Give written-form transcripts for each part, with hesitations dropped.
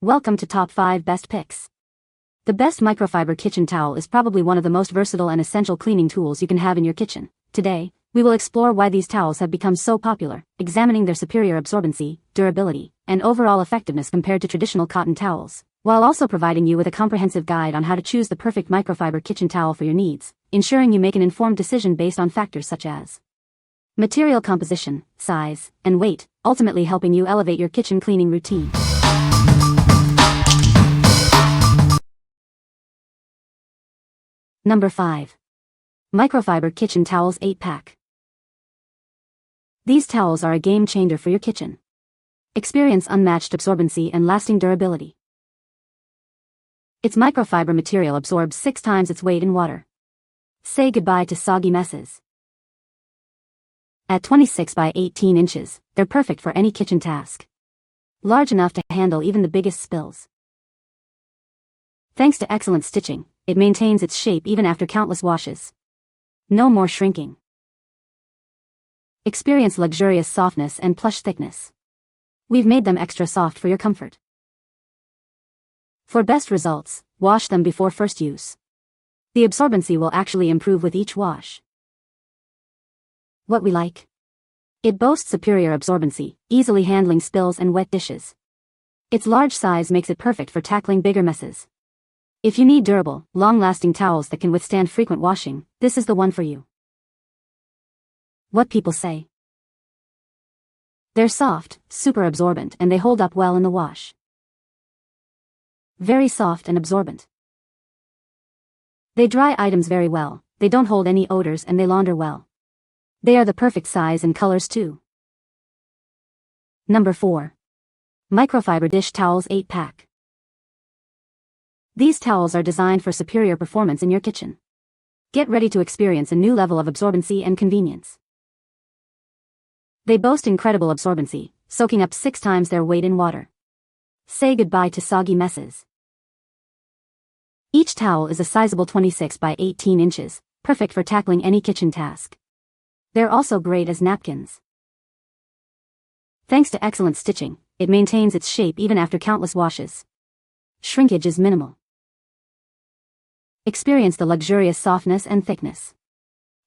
Welcome to Top 5 Best Picks. The best microfiber kitchen towel is probably one of the most versatile and essential cleaning tools you can have in your kitchen. Today, we will explore why these towels have become so popular, examining their superior absorbency, durability, and overall effectiveness compared to traditional cotton towels, while also providing you with a comprehensive guide on how to choose the perfect microfiber kitchen towel for your needs, ensuring you make an informed decision based on factors such as material composition, size, and weight, ultimately helping you elevate your kitchen cleaning routine. Number 5. Microfiber Kitchen Towels 8-pack. These towels are a game changer for your kitchen. Experience unmatched absorbency and lasting durability. Its microfiber material absorbs 6 times its weight in water. Say goodbye to soggy messes. At 26 by 18 inches, they're perfect for any kitchen task. Large enough to handle even the biggest spills. Thanks to excellent stitching, it maintains its shape even after countless washes. No more shrinking. Experience luxurious softness and plush thickness. We've made them extra soft for your comfort. For best results, wash them before first use. The absorbency will actually improve with each wash. What we like? It boasts superior absorbency, easily handling spills and wet dishes. Its large size makes it perfect for tackling bigger messes. If you need durable, long-lasting towels that can withstand frequent washing, this is the one for you. What people say? They're soft, super absorbent, and they hold up well in the wash. Very soft and absorbent. They dry items very well, they don't hold any odors, and they launder well. They are the perfect size and colors too. Number 4. Microfiber Dish Towels 8-pack. These towels are designed for superior performance in your kitchen. Get ready to experience a new level of absorbency and convenience. They boast incredible absorbency, soaking up 6 times their weight in water. Say goodbye to soggy messes. Each towel is a sizable 26 by 18 inches, perfect for tackling any kitchen task. They're also great as napkins. Thanks to excellent stitching, it maintains its shape even after countless washes. Shrinkage is minimal. Experience the luxurious softness and thickness.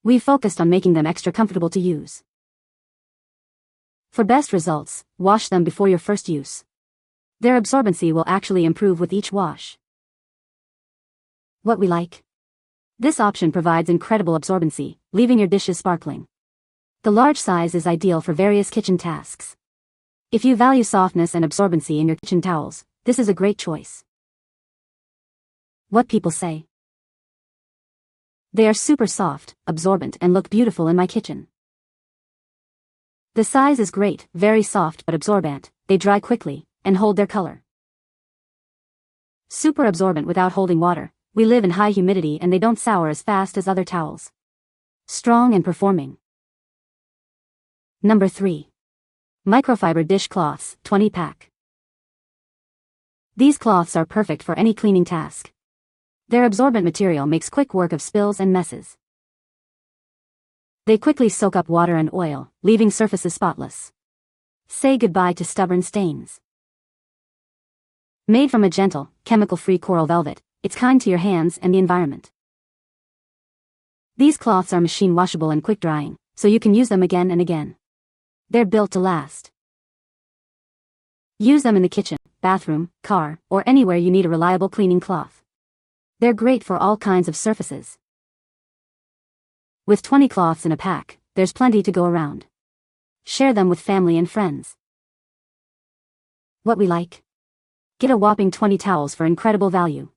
We've focused on making them extra comfortable to use. For best results, wash them before your first use. Their absorbency will actually improve with each wash. What we like? This option provides incredible absorbency, leaving your dishes sparkling. The large size is ideal for various kitchen tasks. If you value softness and absorbency in your kitchen towels, this is a great choice. What people say? They are super soft, absorbent, and look beautiful in my kitchen. The size is great, very soft but absorbent, they dry quickly, and hold their color. Super absorbent without holding water, we live in high humidity and they don't sour as fast as other towels. Strong and performing. Number 3. Microfiber Dish Cloths 20-pack. These cloths are perfect for any cleaning task. Their absorbent material makes quick work of spills and messes. They quickly soak up water and oil, leaving surfaces spotless. Say goodbye to stubborn stains. Made from a gentle, chemical-free coral velvet, it's kind to your hands and the environment. These cloths are machine washable and quick drying, so you can use them again and again. They're built to last. Use them in the kitchen, bathroom, car, or anywhere you need a reliable cleaning cloth. They're great for all kinds of surfaces. With 20 cloths in a pack, there's plenty to go around. Share them with family and friends. What we like? Get a whopping 20 towels for incredible value.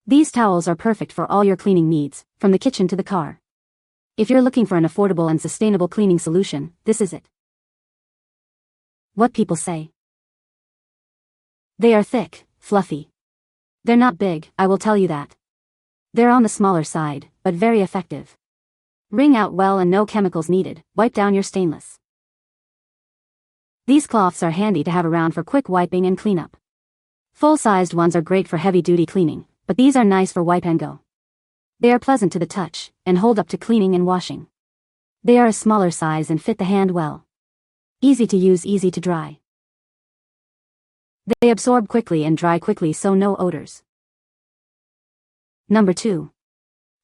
These towels are perfect for all your cleaning needs, from the kitchen to the car. If you're looking for an affordable and sustainable cleaning solution, this is it. What people say? They are thick, fluffy. They're not big, I will tell you that. They're on the smaller side, but very effective. Wring out well and no chemicals needed, wipe down your stainless. These cloths are handy to have around for quick wiping and cleanup. Full-sized ones are great for heavy-duty cleaning, but these are nice for wipe and go. They are pleasant to the touch, and hold up to cleaning and washing. They are a smaller size and fit the hand well. Easy to use, easy to dry. They absorb quickly and dry quickly, so no odors. Number 2.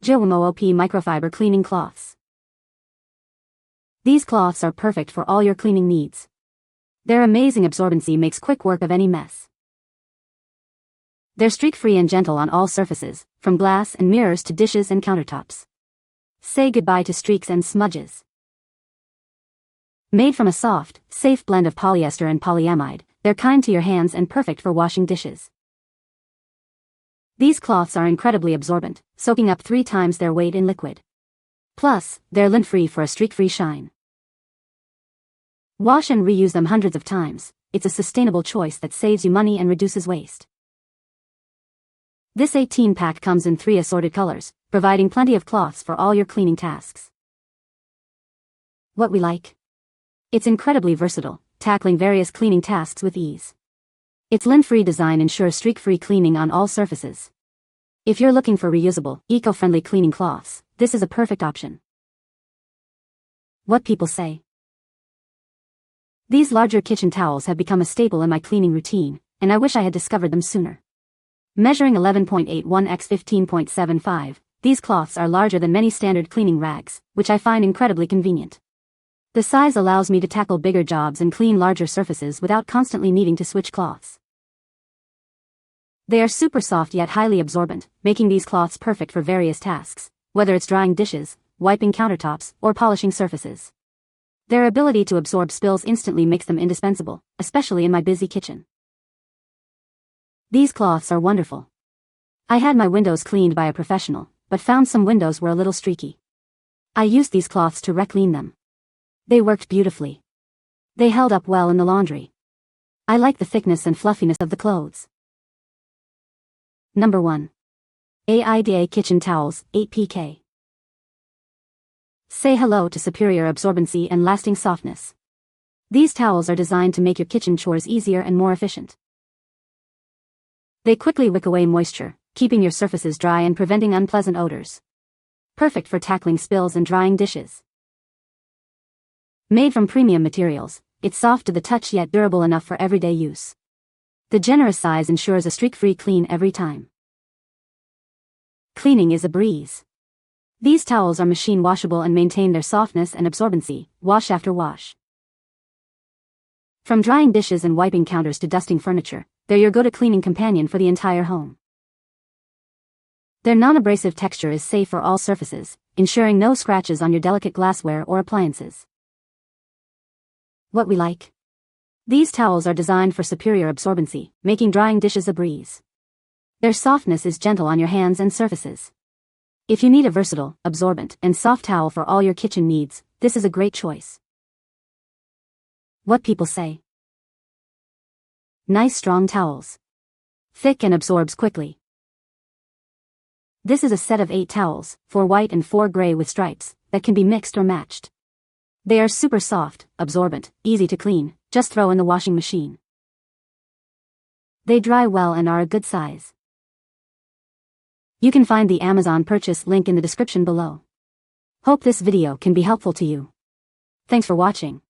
JOYMOOP Microfiber Cleaning Cloths. These cloths are perfect for all your cleaning needs. Their amazing absorbency makes quick work of any mess. They're streak-free and gentle on all surfaces, from glass and mirrors to dishes and countertops. Say goodbye to streaks and smudges. Made from a soft, safe blend of polyester and polyamide, they're kind to your hands and perfect for washing dishes. These cloths are incredibly absorbent, soaking up 3 times their weight in liquid. Plus, they're lint-free for a streak-free shine. Wash and reuse them hundreds of times. It's a sustainable choice that saves you money and reduces waste. This 18-pack comes in 3 assorted colors, providing plenty of cloths for all your cleaning tasks. What we like? It's incredibly versatile, tackling various cleaning tasks with ease. Its lint-free design ensures streak-free cleaning on all surfaces. If you're looking for reusable, eco-friendly cleaning cloths, this is a perfect option. What people say. These larger kitchen towels have become a staple in my cleaning routine, and I wish I had discovered them sooner. Measuring 11.81 x 15.75, these cloths are larger than many standard cleaning rags, which I find incredibly convenient. The size allows me to tackle bigger jobs and clean larger surfaces without constantly needing to switch cloths. They are super soft yet highly absorbent, making these cloths perfect for various tasks, whether it's drying dishes, wiping countertops, or polishing surfaces. Their ability to absorb spills instantly makes them indispensable, especially in my busy kitchen. These cloths are wonderful. I had my windows cleaned by a professional, but found some windows were a little streaky. I used these cloths to re-clean them. They worked beautifully. They held up well in the laundry. I like the thickness and fluffiness of the clothes. Number 1. AIDEA Kitchen Towels, 8PK. Say hello to superior absorbency and lasting softness. These towels are designed to make your kitchen chores easier and more efficient. They quickly wick away moisture, keeping your surfaces dry and preventing unpleasant odors. Perfect for tackling spills and drying dishes. Made from premium materials, it's soft to the touch yet durable enough for everyday use. The generous size ensures a streak-free clean every time. Cleaning is a breeze. These towels are machine washable and maintain their softness and absorbency, wash after wash. From drying dishes and wiping counters to dusting furniture, they're your go-to cleaning companion for the entire home. Their non-abrasive texture is safe for all surfaces, ensuring no scratches on your delicate glassware or appliances. What we like? These towels are designed for superior absorbency, making drying dishes a breeze. Their softness is gentle on your hands and surfaces. If you need a versatile, absorbent, and soft towel for all your kitchen needs, this is a great choice. What people say. Nice strong towels. Thick and absorbs quickly. This is a set of 8 towels, 4 white and 4 gray with stripes, that can be mixed or matched. They are super soft, absorbent, easy to clean, just throw in the washing machine. They dry well and are a good size. You can find the Amazon purchase link in the description below. Hope this video can be helpful to you. Thanks for watching.